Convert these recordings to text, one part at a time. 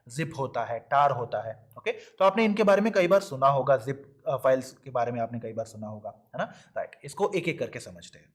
Zip होता है, टार होता है। ओके, तो आपने इनके बारे में कई बार सुना होगा, जिप फाइल्स के बारे में आपने कई बार सुना होगा, है ना? राइट, इसको एक एक करके समझते हैं।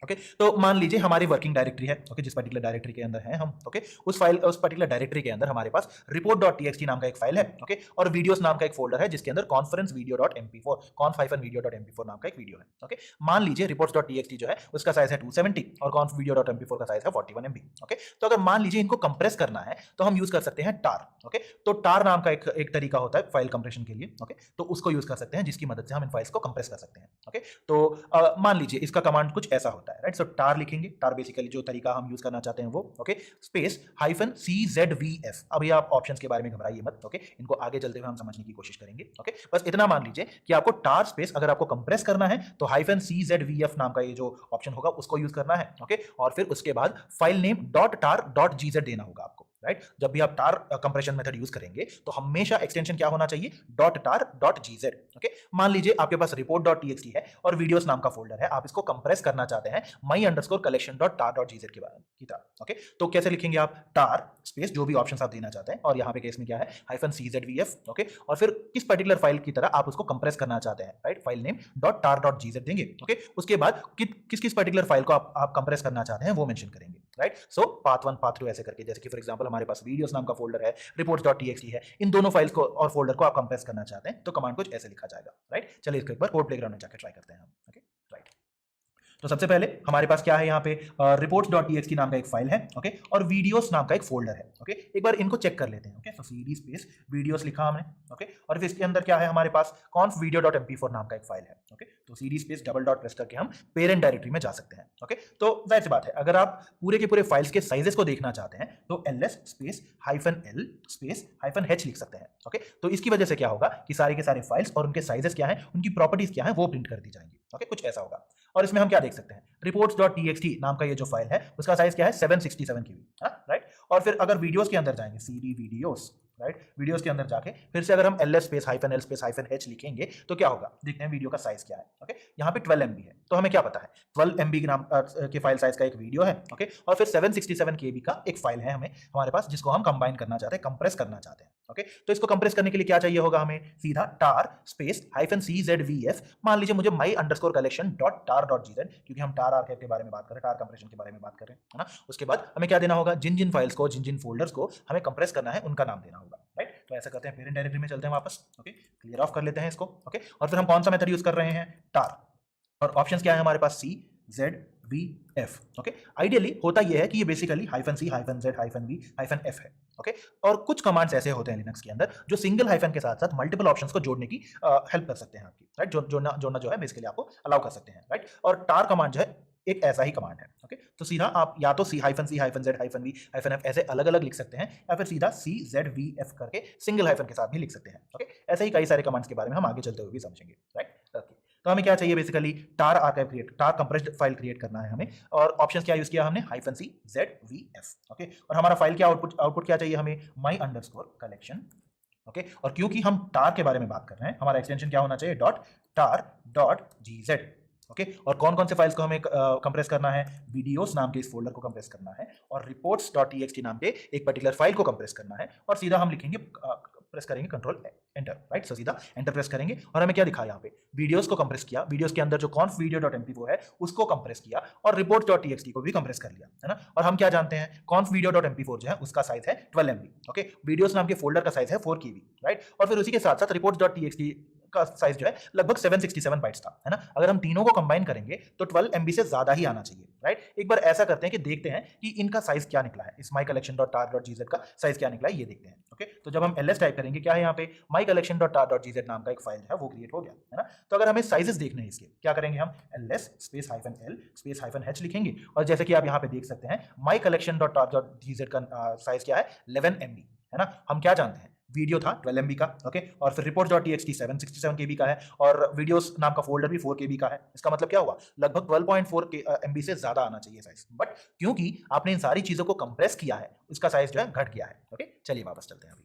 ओके, तो मान लीजिए हमारी वर्किंग डायरेक्टरी है, ओके, जिस पर्टिकुलर डायरेक्टरी के अंदर हैं हम, ओके, उस पर्टिकुलर डायरेक्टरी के अंदर हमारे पास report.txt नाम का एक फाइल है, ओके, और वीडियोस नाम का एक फोल्डर है जिसके अंदर कॉन्फ्रेंस वीडियो.mp4 conf-video.mp4 नाम का एक वीडियो है। ओके, मान लीजिए reports.txt जो है उसका साइज है 270 और conf video.mp4 का साइज है 41 MB। ओके, तो अगर मान लीजिए इनको कंप्रेस करना है तो हम यूज कर सकते हैं टार। ओके, तो टार नाम का एक तरीका होता है फाइल कंप्रेशन के लिए। ओके, तो उसको यूज कर सकते हैं जिसकी मदद से हम इन फाइल्स को कंप्रेस कर सकते हैं। ओके, तो मान लीजिए इसका कमांड कुछ ऐसा होता है, राइट? सो टार लिखेंगे, टार बेसिकली जो तरीका हम यूज करना चाहते हैं वो, ओके, स्पेस -CZVF। अभी आप ऑप्शंस के बारे में घबराइए मत, ओके, इनको आगे चलते हुए हम समझने की कोशिश करेंगे। ओके, बस इतना मान लीजिए कि आपको टार स्पेस अगर आपको कंप्रेस करना है तो -CZVF नाम का ये जो ऑप्शन होगा उसको यूज करना है। ओके, और फिर उसके बाद फाइल नेम .tar.gz देना होगा आपको, राइट? जब भी आप टार कंप्रेशन मेथड यूज करेंगे तो हमेशा एक्सटेंशन क्या होना चाहिए? .tar.gz। ओके, मान लीजिए आपके पास report.txt है और वीडियोस नाम का फोल्डर है, आप इसको कंप्रेस करना चाहते हैं my_collection.tar.gz की तरह। ओके, तो कैसे लिखेंगे आप? टार स्पेस जो भी ऑप्शंस आप देना चाहते हैं, और यहाँ पे केस में क्या है? -CZVF। ओके, और फिर किस पर्टिकुलर फाइल की तरह आप उसको कंप्रेस करना चाहते हैं, राइट? फाइल नेम .tar.gz देंगे। ओके, उसके बाद किस किस पर्टिकुलर फाइल को आप कंप्रेस करना चाहते हैं वो मेंशन करेंगे, राइट? सो पाथ 1 पाथ 2 ऐसे करके, जैसे कि फॉर एग्जांपल हमारे पास वीडियोस नाम का फोल्डर है, reports.txt है, इन दोनों फाइल्स को और फोल्डर को आप कंप्रेस करना चाहते हैं तो कमांड कुछ ऐसे लिखा जाएगा, राइट? चलिए इसको एक बार कोड प्लेग्राउंड में जाकर ट्राई करते हैं हम। ओके, राइट, तो सबसे पहले हमारे पास क्या है यहाँ पे? reports.txt नाम का एक फाइल है, ओके, और वीडियोस नाम का एक फोल्डर है। ओके, एक बार इनको चेक कर लेते हैं। ओके, तो cd स्पेस वीडियोस लिखा हमने, ओके, और फिर इसके अंदर क्या है हमारे पास? conf video.mp4 नाम का एक फाइल है। ओके, तो cd space double dot press करके हम पेरेंट डायरेक्टरी में जा सकते हैं। ओके, तो जाहिर सी बात है अगर आप पूरे के पूरे फाइल्स के साइजेस को देखना चाहते हैं तो ls space -l space -h लिख सकते हैं। ओके, तो इसकी वजह से क्या होगा कि सारे के सारे फाइल्स और उनके साइजेस क्या है, उनकी प्रॉपर्टीज क्या है, वो प्रिंट कर दी जाएंगी। ओके, कुछ ऐसा होगा। और इसमें हम क्या देख सकते हैं? reports.txt नाम का ये जो फाइल है उसका साइज क्या है? 767 KB, राइट? और फिर अगर वीडियोस के अंदर जाएंगे, cd वीडियोस, राइट, वीडियोस के अंदर जाके फिर से अगर हम ls space -l space -h लिखेंगे तो क्या होगा? देखते हैं वीडियो का साइज क्या है। ओके, यहाँ पे 12 MB है, तो हमें क्या पता है? 12 MB के नाम के फाइल साइज का एक वीडियो है। ओके, और फिर 767 KB का एक फाइल है हमारे पास, जिसको हम कंबाइन करना चाहते हैं, कंप्रेस करना चाहते हैं। ओके, तो इसको कंप्रेस करने के लिए क्या चाहिए होगा हमें? सीधा टार स्पेस -CZVF, मान लीजिए मुझे my_collection.tar.gz, क्योंकि हम टार आर्काइव के बारे में बात कर रहे हैं, टार कंप्रेशन के बारे में बात कर रहे हैं, है ना? उसके बाद हमें क्या देना होगा? जिन जिन फाइल्स को, जिन जिन फोल्डर्स को हमें कंप्रेस करना है उनका नाम देना होगा, राइट? तो ऐसा करते हैं, पेरेंट डायरेक्टरी में चलते हैं वापस। ओके, क्लियर ऑफ कर लेते हैं इसको। ओके, और फिर हम कौन सा मेथड यूज कर रहे हैं? टार, और ऑप्शंस क्या है हमारे पास? CZVF। ओके, आइडियली होता यह है कि ये basically -C -Z -V -F है। ओके, और कुछ कमांड्स ऐसे होते हैं लिनक्स के अंदर जो सिंगल हाइफन के साथ साथ मल्टीपल ऑप्शंस को जोड़ने की हेल्प कर सकते हैं आपकी, राइट? जोड़ना जो है बेसिकली आपको अलाउ कर सकते हैं, राइट? और टार कमांड जो है एक ऐसा ही कमांड है। ओके, तो सीधा आप या तो C -Z -V -F ऐसे अलग अलग लिख सकते हैं, या फिर सीधा CZVF करके सिंगल हाइफन के साथ भी लिख सकते हैं। ओके, ऐसे ही कई सारे कमांड्स के बारे में हम आगे चलते हुए भी समझेंगे, राइट? ओके, तो हमें क्या चाहिए? बेसिकली टार आर्काइव क्रिएट, टार कंप्रेस्ड फाइल क्रिएट करना है हमें, और ऑप्शंस क्या यूज किया हमने? -CZVF। ओके, और हमारा फाइल क्या आउटपुट क्या चाहिए हमें? my_collection। ओके, और क्योंकि हम टार के बारे में बात कर रहे हैं, हमारा एक्सटेंशन क्या होना चाहिए? .tar.gz। ओके, और कौन कौन से फाइल्स को हमें कंप्रेस करना है? वीडियोस नाम के इस फोल्डर को कंप्रेस करना है, और reports.txt नाम के एक पर्टिकुलर फाइल को कंप्रेस करना है, और सीधा हम लिखेंगे, प्रेस करेंगे कंट्रोल एंटर, राइट? सो सीधा एंटर प्रेस करेंगे, और हमें क्या दिखा यहाँ पे? वीडियोस को कंप्रेस किया, वीडियोस के अंदर जो conf video.mp4 है उसको कंप्रेस किया, और reports.txt को भी कंप्रेस कर लिया, है ना? और हम क्या जानते हैं? conf video.mp4 जो है उसका साइज है 12 MB। ओके, वीडियोस नाम के फोल्डर का साइज है 4 KB, राइट? और फिर उसी के साथ साथ reports.txt का साइज जो है लगभग 767 बाइट्स था, है ना? अगर हम तीनों को कंबाइन करेंगे तो 12 MB से ज्यादा ही आना चाहिए, राइट? एक बार ऐसा करते हैं कि देखते हैं कि इनका साइज क्या निकला है, इस my_collection.tar.gz का साइज क्या निकला है, ये देखते हैं। ओके, तो जब हम ls टाइप करेंगे, क्या है यहाँ पे? my_collection.tar.gz नाम का एक फाइल है, वो क्रिएट हो गया, है ना? तो अगर हमें साइजेस देखने हैं इसके, क्या करेंगे हम? ls space -l space -h लिखेंगे, और जैसे कि आप यहाँ पे देख सकते हैं my_collection.tar.gz का साइज क्या है? 11 MB, है ना? हम क्या जानते हैं? वीडियो था 12 MB का, ओके, और फिर reports.txt 767 KB का है, और वीडियोस नाम का फोल्डर भी 4 KB का है। इसका मतलब क्या हुआ? लगभग 12.4 MB से ज्यादा आना चाहिए साइज, बट क्योंकि आपने इन सारी चीजों को कंप्रेस किया है, उसका साइज जो है घट गया है। ओके, चलिए वापस चलते हैं अभी।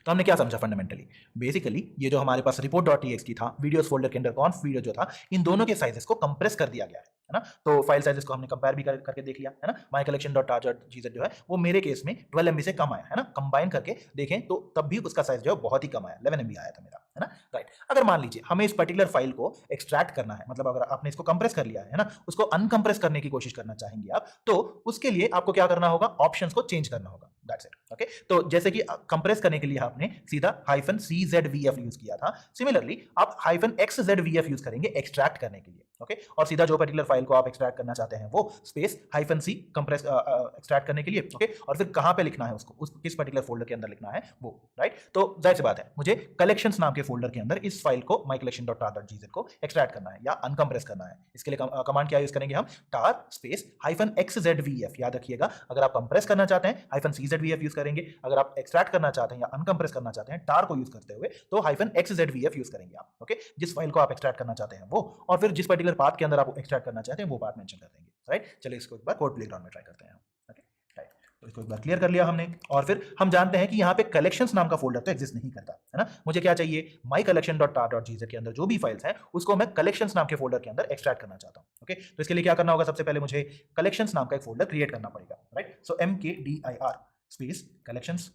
तो हमने क्या समझा फंडामेंटली? बेसिकली ये जो हमारे पास report.txt था, वीडियोस फोल्डर के अंदर conf वीडियो जो था, इन दोनों के साइजेस को कंप्रेस कर दिया गया है। है ना। तो फाइल साइजेस को हमने कंपेयर भी करके देख लिया, है ना। माई collection dot tar dot gz जो है वो मेरे केस में 12 MB से कम आया, है ना। कंबाइन करके देखें तो तब भी उसका साइज जो है बहुत ही कम आया, 11 MB आया था मेरा, है ना। राइट, अगर मान लीजिए हमें इस पर्टिकुलर फाइल को एक्सट्रैक्ट करना है, मतलब अगर आपने इसको कंप्रेस कर लिया है ना, उसको अनकंप्रेस करने की कोशिश करना चाहेंगे आप, तो उसके लिए आपको क्या करना होगा, ऑप्शंस को चेंज करना होगा, दैट्स इट। ओके, तो जैसे कि कंप्रेस करने के लिए आपने सीधा -CZVF यूज किया था, सिमिलरली आप -XZVF यूज करेंगे एक्सट्रैक्ट करने के लिए। ओके, और सीधा जो पर्टिकुलर फाइल को आप एक्सट्रैक्ट करना चाहते हैं वो स्पेस -C कंप्रेस एक्सट्रैक्ट करने के लिए। ओके, और फिर कहां पे लिखना है उसको, उस किस पर्टिकुलर फोल्डर के अंदर लिखना है वो, राइट। तो जाहिर सी बात है मुझे कलेक्शंस नाम के फोल्डर के अंदर इस फाइल को mycollection.tar.gz को एक्सट्रैक्ट करना है या अनकंप्रेस करना है। इसके लिए कमांड क्या यूज करेंगे हम, tar स्पेस -XZVF, याद रखिएगा अगर आप कंप्रेस करना चाहते हैं -CZVF यूज करेंगे, अगर आप एक्सट्रैक्ट करना चाहते हैं या अनकंप्रेस करना चाहते हैं tar को यूज करते हुए तो -XZVF यूज करेंगे आप। ओके, जिस फाइल को आप एक्सट्रैक्ट करना चाहते हैं वो, और फिर जिस पर्टिकुलर पाथ के अंदर आप एक्सट्रैक्ट करना चाहते हैं वो पाथ मेंशन कर देंगे, राइट। चलिए इसको एक बार कोड प्लेग्राउंड में ट्राई करते हैं। ओके, राइट, तो इसको एक बार क्लियर कर लिया हमने, और फिर हम जानते हैं कि यहाँ पे कलेक्शंस नाम का फोल्डर तो एग्जिस्ट नहीं करता, है ना। मुझे क्या चाहिए, mycollection.tar.gz के अंदर जो भी फाइल्स हैं उसको मैं कलेक्शंस नाम के फोल्डर के अंदर एक्सट्रैक्ट करना चाहता हूँ। ओके, तो इसके लिए क्या करना होगा, सबसे पहले मुझे कलेक्शंस नाम का एक फोल्डर क्रिएट करना पड़ेगा, राइट। सो MKDIR स्पेस कलेक्शंस,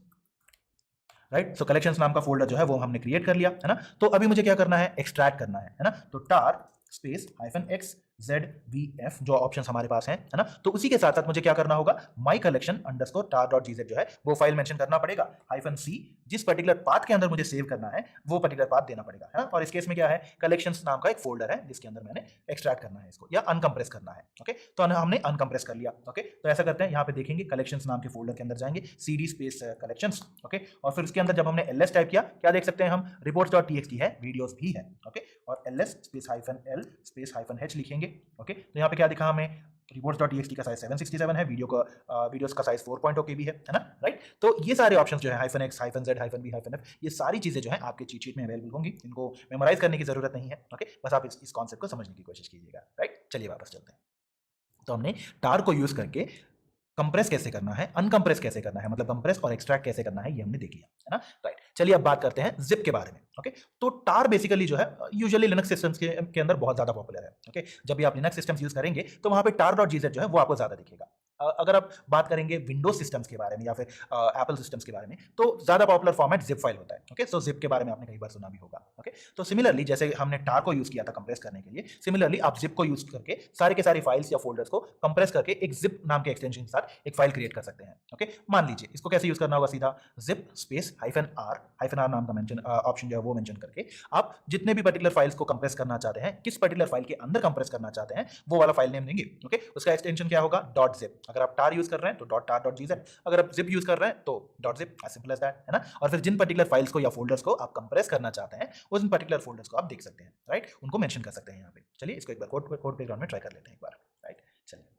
राइट। सो कलेक्शंस नाम का फोल्डर जो है वो हमने क्रिएट कर लिया, है ना। तो अभी मुझे क्या करना है, एक्सट्रैक्ट करना है ना। तो tar स्पेस -XZVF जो ऑप्शंस हमारे पास हैं, है ना। तो उसी के साथ साथ मुझे क्या करना होगा, mycollection_tar.gz जो है वो फाइल मेंशन करना पड़ेगा, -C जिस पर्टिकुलर पाथ के अंदर मुझे सेव करना है वो पर्टिकुलर पाथ देना पड़ेगा, है ना। और इस केस में क्या है, कलेक्शंस नाम का एक फोल्डर है जिसके अंदर मैंने एक्सट्रैक्ट करना है इसको या अनकंप्रेस करना है। ओके, तो हमने अनकंप्रेस कर लिया। ओके, तो ऐसा करते हैं, यहाँ पे देखेंगे कलेक्शंस नाम के फोल्डर के अंदर जाएंगे, CD स्पेस कलेक्शंस। ओके, और फिर उसके अंदर जब हमने ls टाइप किया, क्या देख सकते हैं हम, reports.txt है, वीडियोस भी है। ओके, और ls space -l space -h लिखेंगे। ओके, तो यहाँ पे क्या दिखा हमें, reports.txt का साइज 767 है, वीडियोस का साइज 4.0 KB है ना, राइट। तो ये सारे ऑप्शंस जो है -x -z -v -f, ये सारी चीजें जो है आपके चीट शीट में अवेलेबल होंगी, इनको मेमोराइज करने की जरूरत नहीं है। ओके, बस आप इस कॉन्सेप्ट को समझने की कोशिश कीजिएगा, राइट। चलिए वापस चलते हैं। तो हमने टार को यूज करके कंप्रेस कैसे करना है, अनकंप्रेस कैसे करना है, मतलब कंप्रेस और एक्सट्रैक्ट कैसे करना है, ये हमने देख लिया, है ना, राइट। चलिए अब बात करते हैं जिप के बारे में। ओके, तो टार बेसिकली जो है यूजुअली लिनक्स सिस्टम्स के अंदर बहुत ज्यादा पॉपुलर है। ओके, जब भी आप लिनक्स सिस्टम्स यूज करेंगे तो वहां पे tar.gz जो है वो आपको ज्यादा दिखेगा। अगर आप बात करेंगे विंडोज सिस्टम्स के बारे में या फिर एप्पल सिस्टम्स के बारे में, तो ज्यादा पॉपुलर फॉर्मेट जिप फाइल होता है। ओके, सो जिप के बारे में आपने कई बार सुना भी होगा। ओके, तो सिमिलरली जैसे हमने टार को यूज किया था कंप्रेस करने के लिए, सिमिलरली आप जिप को यूज करके सारे के सारे फाइल्स या फोल्डर्स को कंप्रेस करके एक जिप नाम के एक्सटेंशन के साथ एक फाइल क्रिएट कर सकते हैं। ओके, मान लीजिए इसको कैसे यूज करना होगा, सीधा जिप स्पेस -r नाम का मेंशन ऑप्शन जो है वो मेंशन करके आप जितने भी पर्टिकुलर फाइल्स को कंप्रेस करना चाहते हैं, किस पर्टिकुलर फाइल के अंदर कंप्रेस करना चाहते हैं, वो वाला फाइल नेम देंगे। ओके, उसका एक्सटेंशन क्या होगा, .zip। अगर आप टार यूज कर रहे हैं तो .tar.gz, अगर आप जिप यूज कर रहे हैं तो .zip, as simple as that, है ना। और फिर जिन पर्टिकुलर फाइल्स को या फोल्डर्स को आप कंप्रेस करना चाहते हैं उन पर्टिकुलर फोल्डर्स को आप देख सकते हैं, राइट, उनको मेंशन कर सकते हैं यहाँ पे। चलिए इसको एक बार कोड प्लेग्राउंड में ट्राई कर लेते हैं एक बार, राइट। चलिए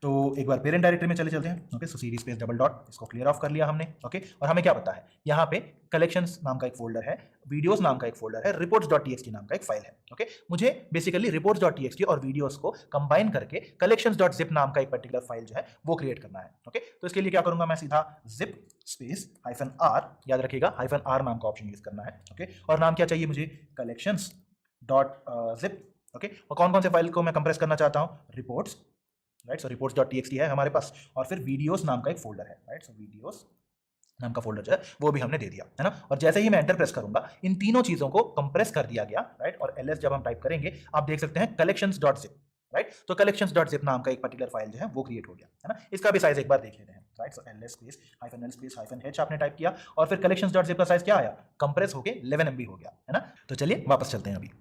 तो एक बार पेरेंट डायरेक्टरी में चले चलते हैं। ओके, सो CD स्पेस डबल डॉट, इसको क्लियर ऑफ कर लिया हमने। ओके, और हमें क्या पता है, यहाँ पे कलेक्शंस नाम का एक फोल्डर है, वीडियोस नाम का एक फोल्डर है, reports.txt नाम का एक फाइल है। ओके, मुझे बेसिकली reports.txt और वीडियोस को कंबाइन करके collections.zip नाम का एक पर्टिकुलर फाइल जो है वो क्रिएट करना है। ओके, तो इसके लिए क्या करूंगा, मैं सीधा zip स्पेस -r, याद रखिएगा -r नाम का ऑप्शन यूज करना है। ओके, और नाम क्या चाहिए मुझे, collections.zip। ओके, और कौन कौन से फाइल को मैं कंप्रेस करना चाहता हूँ, रिपोर्ट्स, राइट। सो reports.txt है हमारे पास, और फिर वीडियोस नाम का एक फोल्डर है, राइट। सो वीडियोस नाम का फोल्डर जो है वो भी हमने दे दिया, है ना। और जैसे ही मैं एंटर प्रेस करूंगा इन तीनों चीजों को कंप्रेस कर दिया गया, राइट। और ls जब हम टाइप करेंगे आप देख सकते हैं collections.zip, राइट। तो collections.zip नाम का एक पर्टिकुलर फाइल जो है वो क्रिएट हो गया, है ना। इसका भी साइज एक बार देख लेते हैं, राइट। सो ls space -l space -h आपने टाइप किया और फिर collections.zip का साइज क्या आया, कंप्रेस होके 11 MB हो गया, है ना। तो चलिए वापस चलते हैं अभी,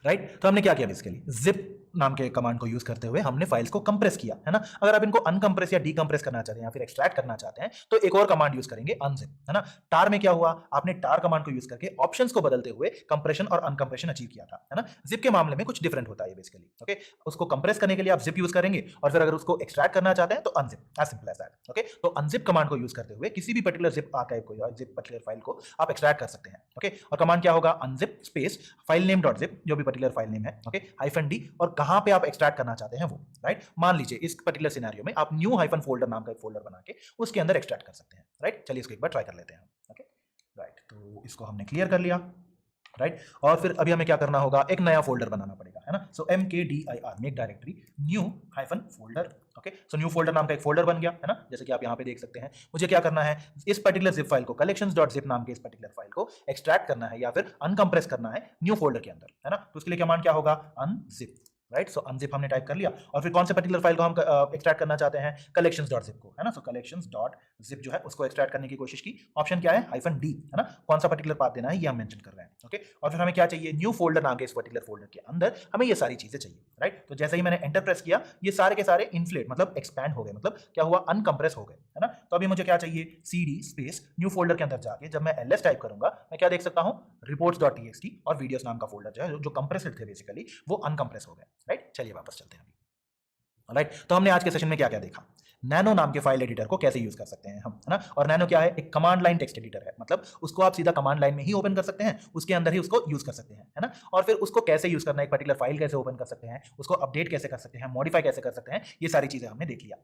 राइट। तो हमने क्या किया बेसिकली, जिप नाम के कमांड को यूज करते हुए हमने फाइल्स को कंप्रेस किया, है ना। अगर आप इनको अनकंप्रेस या डीकंप्रेस करना चाहते हैं या फिर एक्सट्रैक्ट करना चाहते हैं तो एक और कमांड यूज करेंगे, अनजिप, है ना। टार में क्या हुआ, आपने टार कमांड को यूज करके ऑप्शंस को बदलते हुए कंप्रेशन और अनकंप्रेशन अचीव किया था, है ना। जिप के मामले में कुछ डिफरेंट होता है बेसिकली। ओके, उसको कंप्रेस करने के लिए आप जिप यूज करेंगे और फिर अगर उसको एक्सट्रैक्ट करना चाहते हैं तो unzip, as simple as that. Okay, तो अनजिप कमांड को यूज करते हुए किसी भी पर्टिकुलर जिप आर्काइव को या जिप पर्टिकुलर फाइल को आप एक्सट्रैक्ट कर सकते हैं। ओके, और कमांड क्या होगा, unzip space file name dot zip, जो भी पर्टिकुलर फाइल नेम है, ओके, -d, और कहां पे आप एक्सट्रैक्ट करना चाहते हैं वो, राइट। मान लीजिए इस पर्टिकुलर सिनेरियो में आप न्यू -फोल्डर नाम का एक फोल्डर बना के उसके अंदर एक्सट्रैक्ट कर सकते हैं, राइट। चलिए इसको एक बार ट्राई कर लेते हैं। ओके, राइट, तो इसको हमने क्लियर कर लिया, राइट। और फिर अभी हमें क्या करना होगा, एक नया फोल्डर बनाना पड़ेगा, है ना। सो mkdir make directory new hyphen folder. Okay, so new folder नाम का एक फोल्डर बन गया है ना, जैसे कि आप यहाँ पे देख सकते हैं। मुझे क्या करना है, इस पर्टिकुलर जिप फाइल को collections.zip नाम के इस पर्टिकुलर फाइल को एक्सट्रैक्ट करना है या फिर अनकंप्रेस करना है न्यू फोल्डर के अंदर, है ना। तो उसके लिए कमांड क्या होगा, अनजिप, राइट। सो अनजिप हमने टाइप कर लिया और फिर कौन से पर्टिकुलर फाइल को हम एक्सट्रैक्ट करना चाहते हैं, collections.zip को, है ना। सो collections.zip जो है उसको एक्सट्रैक्ट करने की कोशिश की। ऑप्शन क्या है, -d, है ना। कौन सा पर्टिकुलर पाथ देना है ये हम मेंशन कर रहे हैं। ओके, और फिर हमें क्या चाहिए, न्यू फोल्डर नाम के इस पर्टिकुलर फोल्डर के अंदर हमें ये सारी चीजें चाहिए, राइट। तो जैसे ही मैंने एंटर प्रेस किया ये सारे के सारे इन्फ्लेट मतलब एक्सपैंड हो गए, मतलब क्या हुआ, अनकंप्रेस हो गए, है ना। तो अभी मुझे क्या चाहिए, cd स्पेस न्यू फोल्डर के अंदर जाके जब मैं ls टाइप करूंगा मैं क्या देख सकता हूं, reports.txt और वीडियोस नाम का फोल्डर जो है जो कंप्रेस्ड थे बेसिकली वो अनकंप्रेस हो गए, राइट। चलिए वापस चलते हैं अभी, राइट। तो हमने आज के सेशन में क्या क्या देखा, नैनो नाम के फाइल एडिटर को कैसे यूज कर सकते हैं हम, है ना। और नैनो क्या है, एक कमांड लाइन टेक्स्ट एडिटर है, मतलब उसको आप सीधा कमांड लाइन में ही ओपन कर सकते हैं, उसके अंदर ही उसको यूज कर सकते हैं, है ना। और फिर उसको कैसे यूज करना है, एक पर्टिकुलर फाइल कैसे ओपन कर सकते हैं, उसको अपडेट कैसे कर सकते हैं, मॉडिफाई कैसे कर सकते हैं, ये सारी चीजें हमने देख लिया।